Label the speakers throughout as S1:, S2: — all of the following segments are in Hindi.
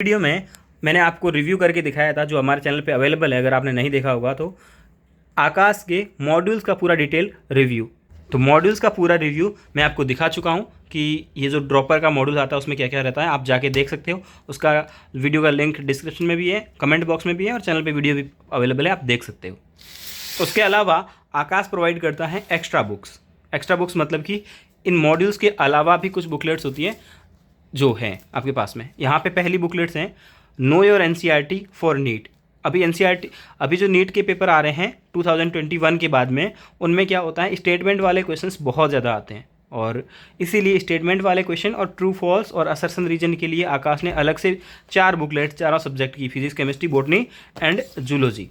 S1: वीडियो में मैंने आपको रिव्यू करके दिखाया था, जो हमारे चैनल पे अवेलेबल है, अगर आपने नहीं देखा होगा तो, आकाश के मॉड्यूल्स का पूरा डिटेल रिव्यू। तो मॉड्यूल्स का पूरा रिव्यू मैं आपको दिखा चुका हूँ कि ये जो ड्रॉपर का मॉड्यूल आता है उसमें क्या क्या रहता है, आप जाके देख सकते हो। उसका वीडियो का लिंक डिस्क्रिप्शन में भी है, कमेंट बॉक्स में भी है और चैनल पर वीडियो भी अवेलेबल है, आप देख सकते हो। उसके अलावा आकाश प्रोवाइड करता है एक्स्ट्रा बुक्स। एक्स्ट्रा बुक्स मतलब कि इन मॉड्यूल्स के अलावा भी कुछ बुकलेट्स होती हैं जो हैं आपके पास में। यहाँ पे पहली बुकलेट्स हैं know your NCERT for NEET. अभी एनसीईआरटी, अभी जो नीट के पेपर आ रहे हैं 2021 के बाद में, उनमें क्या होता है, स्टेटमेंट वाले क्वेश्चंस बहुत ज़्यादा आते हैं और इसीलिए स्टेटमेंट वाले क्वेश्चन और ट्रू फॉल्स और असर्शन रीजन के लिए आकाश ने अलग से 4 बुकलेट्स चारों सब्जेक्ट की, physics, chemistry, botany and zoology.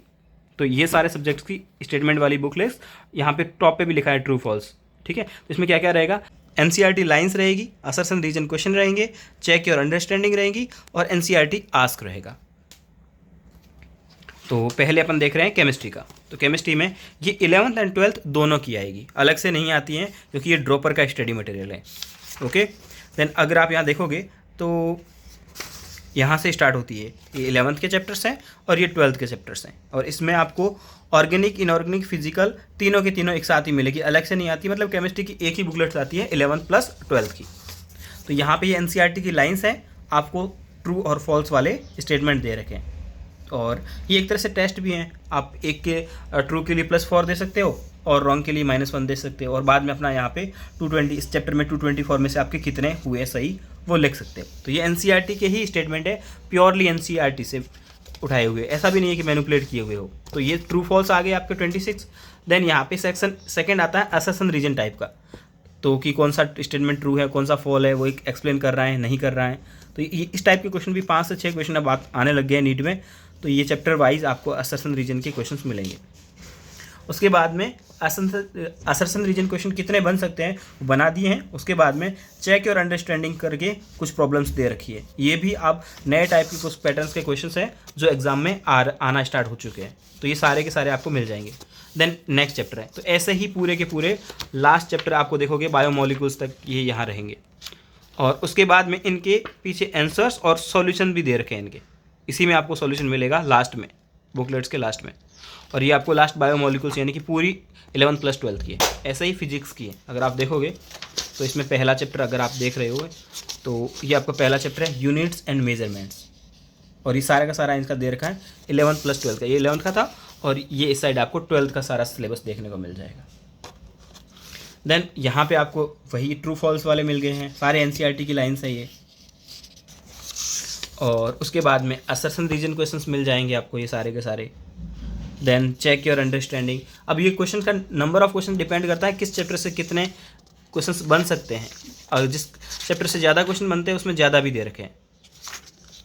S1: तो ये सारे सब्जेक्ट्स की स्टेटमेंट वाली बुकलेट्स, यहाँ पे टॉप पे भी लिखा है ट्रू फॉल्स। ठीक है, तो इसमें क्या क्या रहेगा, एनसीईआरटी लाइंस रहेगी, असर्शन रीजन क्वेश्चन रहेंगे, चेक योर अंडरस्टैंडिंग रहेंगी और एनसीईआरटी आस्क रहेगा। तो पहले अपन देख रहे हैं केमिस्ट्री का। तो केमिस्ट्री में ये 11th एंड 12th दोनों की आएगी, अलग से नहीं आती हैं क्योंकि ये ड्रॉपर का स्टडी मटेरियल है। ओके, देन अगर आप यहाँ देखोगे तो यहाँ से स्टार्ट होती है, ये 11th के चैप्टर्स हैं और ये 12th के चैप्टर्स हैं। और इसमें आपको ऑर्गेनिक, इनऑर्गेनिक, फिजिकल तीनों की तीनों एक साथ ही मिलेगी, अलग से नहीं आती। मतलब केमिस्ट्री की एक ही बुकलेट्स आती है 11th प्लस 12th की। तो यहाँ पे ये एनसीईआरटी की लाइंस हैं, आपको ट्रू और फॉल्स वाले स्टेटमेंट दे रखे हैं और ये एक तरह से टेस्ट भी हैं। आप एक के ट्रू के लिए +4 दे सकते हो और रॉन्ग के लिए -1 दे सकते हो और बाद में अपना यहाँ पे 220, इस चैप्टर में 224 में से आपके कितने हुए सही वो लिख सकते हो। तो ये एनसीईआरटी के ही स्टेटमेंट है, प्योरली एनसीईआरटी से उठाए हुए, ऐसा भी नहीं है कि मैनिपुलेट किए हुए हो। तो ये ट्रू फॉल्स आ गए आपके 26। देन यहाँ पे सेक्शन सेकंड आता है असर्शन रीजन टाइप का, तो कि कौन सा स्टेटमेंट ट्रू है, कौन सा फॉल है, वो एक एक्सप्लेन कर रहा है, नहीं कर रहा है। तो ये इस टाइप के क्वेश्चन भी 5 से 6 क्वेश्चन अब आने लग गए हैं नीट में। तो ये चैप्टर वाइज आपको असर्शन रीजन के क्वेश्चंस मिलेंगे। उसके बाद में असर्शन रीजन क्वेश्चन कितने बन सकते हैं बना दिए हैं। उसके बाद में चेक योर अंडरस्टैंडिंग करके कुछ प्रॉब्लम्स दे रखी है। ये भी अब नए टाइप के कुछ पैटर्न्स के क्वेश्चंस हैं जो एग्जाम में आना स्टार्ट हो चुके हैं। तो ये सारे के सारे आपको मिल जाएंगे। देन नेक्स्ट चैप्टर है, तो ऐसे ही पूरे के पूरे लास्ट चैप्टर आपको देखोगे बायोमोलिक्यूल्स तक ये यहाँ रहेंगे। और उसके बाद में इनके पीछे आंसर्स और सॉल्यूशन भी दे रखे हैं इनके, इसी में आपको सॉल्यूशन मिलेगा लास्ट में, बुकलेट्स के लास्ट में। और ये आपको लास्ट बायोमोलिक्यूल्स यानी कि पूरी 11th प्लस 12th की है। ऐसे ही फिजिक्स की है, अगर आप देखोगे तो इसमें पहला चैप्टर अगर आप देख रहे हो तो ये आपका पहला चैप्टर है यूनिट्स एंड मेजरमेंट्स, और ये सारा का सारा इनका दे रखा है 11th प्लस 12th का। ये 11th का था और ये इस साइड आपको 12th का सारा सिलेबस देखने को मिल जाएगा। देन यहाँ पे आपको वही ट्रू फॉल्स वाले मिल गए हैं, सारे एनसीईआरटी की लाइन्स है ये। और उसके बाद में असर्शन रीजन क्वेश्चंस मिल जाएंगे आपको ये सारे के सारे। Then check your understanding. अब ये क्वेश्चन का नंबर ऑफ क्वेश्चन डिपेंड करता है किस चैप्टर से कितने क्वेश्चंस बन सकते हैं, और जिस चैप्टर से ज़्यादा क्वेश्चन बनते हैं उसमें ज़्यादा भी दे रखे हैं।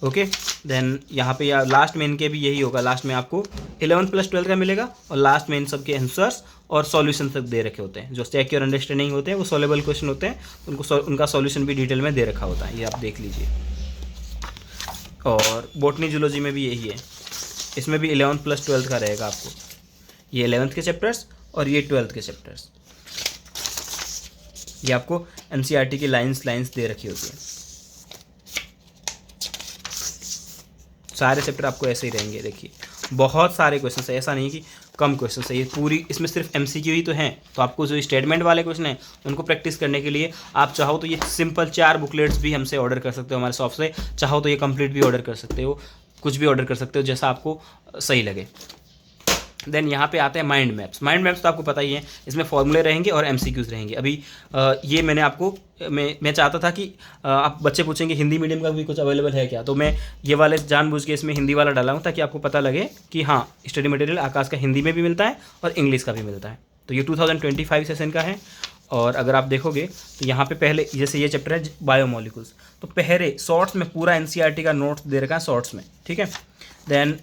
S1: ओके, देन यहाँ पे या लास्ट में इनके भी यही होगा, लास्ट में आपको 11th प्लस 12th का मिलेगा और लास्ट में इन सब के आंसर्स और सॉल्यूशन तक दे रखे होते हैं। जो चेक योर अंडरस्टैंडिंग होते हैं वो सॉल्वेबल क्वेश्चन होते हैं, उनका सॉल्यूशन भी डिटेल में दे रखा होता है, ये आप देख लीजिए। और बॉटनी जूलॉजी में भी यही है, इसमें भी 11th प्लस 12th का रहेगा आपको, ये 11th के चैप्टर्स और ये 12th के चैप्टर्स। ये आपको एनसीईआरटी की लाइंस दे रखी होती है। सारे चैप्टर आपको ऐसे ही रहेंगे। देखिए बहुत सारे क्वेश्चन है, ऐसा नहीं कि कम क्वेश्चन है। ये पूरी इसमें सिर्फ एमसीक्यू ही तो हैं, तो आपको जो स्टेटमेंट वाले क्वेश्चन हैं उनको प्रैक्टिस करने के लिए आप चाहो तो ये सिंपल 4 बुकलेट्स भी हमसे ऑर्डर कर सकते हो हमारे शॉप से। चाहो तो ये कंप्लीट भी ऑर्डर कर सकते हो, कुछ भी ऑर्डर कर सकते हो जैसा आपको सही लगे। देन यहाँ पे आते हैं माइंड मैप्स। माइंड मैप्स तो आपको पता ही है, इसमें फॉर्मूले रहेंगे और एमसीक्यूज रहेंगे। अभी ये मैंने आपको मैं चाहता था कि आप बच्चे पूछेंगे हिंदी मीडियम का भी कुछ अवेलेबल है क्या, तो मैं ये वाले जानबूझ के इसमें हिंदी वाला डाला हूँ ताकि आपको पता लगे कि हाँ स्टडी मटेरियल आकाश का हिंदी में भी मिलता है और इंग्लिश का भी मिलता है। तो ये 2025 सेशन का है। और अगर आप देखोगे तो यहाँ पे पहले जैसे ये चैप्टर है बायोमोलिक्यूल्स, तो पहले शॉर्ट्स में पूरा एनसीईआरटी का नोट्स दे रखा है शॉर्ट्स में, ठीक है। देन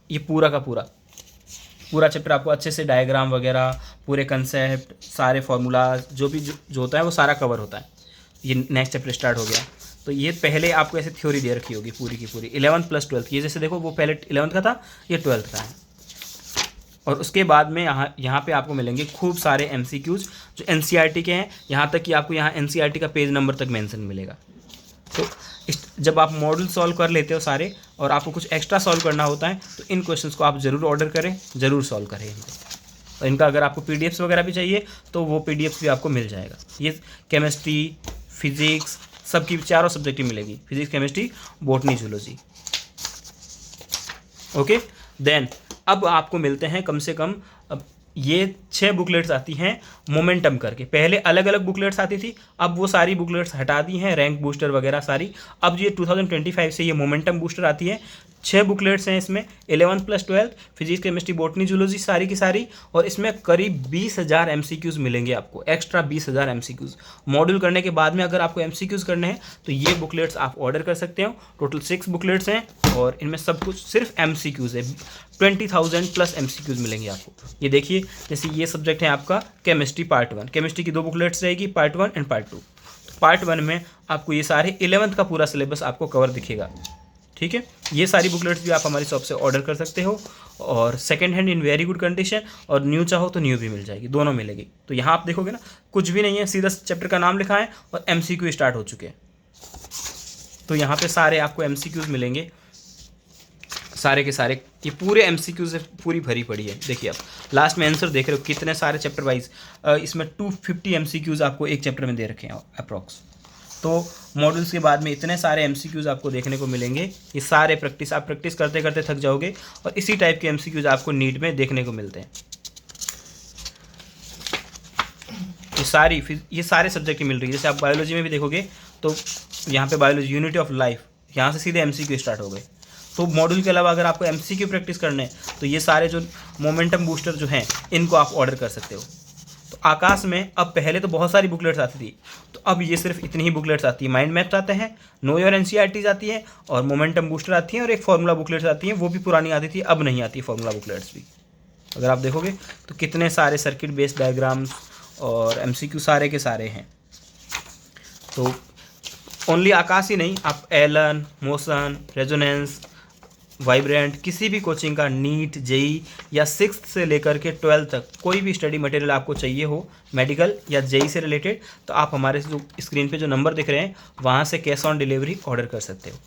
S1: ये पूरा का पूरा चैप्टर आपको अच्छे से डायग्राम वगैरह, पूरे कंसेप्ट, सारे फार्मूला जो भी जो होता है वो सारा कवर होता है। ये नेक्स्ट चैप्टर स्टार्ट हो गया। तो ये पहले आपको ऐसे थ्योरी दे रखी होगी पूरी की पूरी 11th प्लस 12th। ये जैसे देखो वो पहले 11th का था, ये 12th का है। और उसके बाद में यहाँ पे आपको मिलेंगे खूब सारे एमसीक्यूज जो एनसीईआरटी के हैं, यहाँ तक कि आपको यहाँ एनसीईआरटी का पेज नंबर तक मेंशन मिलेगा। तो जब आप मॉडल सॉल्व कर लेते हो सारे और आपको कुछ एक्स्ट्रा सॉल्व करना होता है तो इन क्वेश्चंस को आप ज़रूर ऑर्डर करें, ज़रूर सॉल्व करें इनको। और इनका अगर आपको पीडीएफ्स वगैरह भी चाहिए तो वो पीडीएफ्स भी आपको मिल जाएगा। ये केमिस्ट्री, फिजिक्स, सबकी चारों सब्जेक्ट ही मिलेगी, physics, chemistry, botany, zoology. Okay, then अब आपको मिलते हैं कम से कम, अब ये 6 बुकलेट्स आती हैं मोमेंटम करके। पहले अलग अलग बुकलेट्स आती थी, अब वो सारी बुकलेट्स हटा दी हैं, रैंक बूस्टर वगैरह सारी। अब ये 2025 से ये मोमेंटम बूस्टर आती है। 6 बुकलेट्स हैं इसमें, 11th + 12th, physics, chemistry, botany, zoology सारी की सारी। और इसमें करीब 20,000 MCQs मिलेंगे आपको, एक्स्ट्रा 20,000 MCQs। मॉड्यूल करने के बाद में अगर आपको MCQs करने हैं तो ये बुकलेट्स आप ऑर्डर कर सकते हो। टोटल 6 बुकलेट्स हैं और इनमें सब कुछ सिर्फ MCQs है। 20,000+ MCQs मिलेंगे आपको। ये देखिए, जैसे ये सब्जेक्ट है आपका केमिस्ट्री पार्ट 1, केमिस्ट्री की 2 बुकलेट्स रहेगी, पार्ट 1 एंड पार्ट 2। पार्ट 1 में आपको ये सारे 11th का पूरा सिलेबस आपको कवर दिखेगा। ठीक है, ये सारी बुकलेट्स भी आप हमारी शॉप से ऑर्डर कर सकते हो, और second hand in very good condition, और न्यू चाहो तो न्यू भी मिल जाएगी, दोनों मिलेगी। तो यहाँ आप देखोगे ना, कुछ भी नहीं है, सीधा चैप्टर का नाम लिखा है और MCQ स्टार्ट हो चुके हैं। तो यहाँ पे सारे आपको MCQs मिलेंगे, सारे के सारे। ये पूरे MCQ से पूरी भरी पड़ी है। देखिए आप लास्ट में आंसर देख रहे हो कितने सारे चैप्टर वाइज, इसमें 250 MCQs आपको एक चैप्टर में दे रखे हैं अप्रॉक्स। तो मॉड्यूल्स के बाद में इतने सारे MCQs आपको देखने को मिलेंगे। ये सारे प्रैक्टिस, आप प्रैक्टिस करते करते थक जाओगे, और इसी टाइप के MCQs आपको नीट में देखने को मिलते हैं। ये सारे सब्जेक्ट की मिल रही है। जैसे आप बायोलॉजी में भी देखोगे तो यहाँ पे बायोलॉजी यूनिटी ऑफ लाइफ, यहाँ से सीधे MCQ स्टार्ट हो गए। तो मॉड्यूल के अलावा अगर आपको MCQ प्रैक्टिस करने हैं तो ये सारे जो मोमेंटम बूस्टर जो हैं इनको आप ऑर्डर कर सकते हो। तो आकाश में अब पहले तो बहुत सारी बुकलेट्स आती थी, तो अब ये सिर्फ इतनी ही बुकलेट्स आती है। माइंड मैप्स आते हैं, नो योर NCERTs आती है, और मोमेंटम बूस्टर आती हैं, और एक फार्मूला बुकलेट्स आती हैं, वो भी पुरानी आती थी, अब नहीं आती फार्मूला बुकलेट्स भी। अगर आप देखोगे तो कितने सारे सर्किट बेस्ड डायग्राम्स और MCQ सारे के सारे हैं। तो ओनली आकाश ही नहीं, आप एलन, मोशन, रेजोनेंस, वाइब्रेंट, किसी भी कोचिंग का नीट, जेई या 6th से लेकर के 12th तक कोई भी स्टडी मटेरियल आपको चाहिए हो मेडिकल या जेई से रिलेटेड, तो आप हमारे जो स्क्रीन पे जो नंबर दिख रहे हैं वहाँ से कैश ऑन डिलीवरी ऑर्डर कर सकते हो।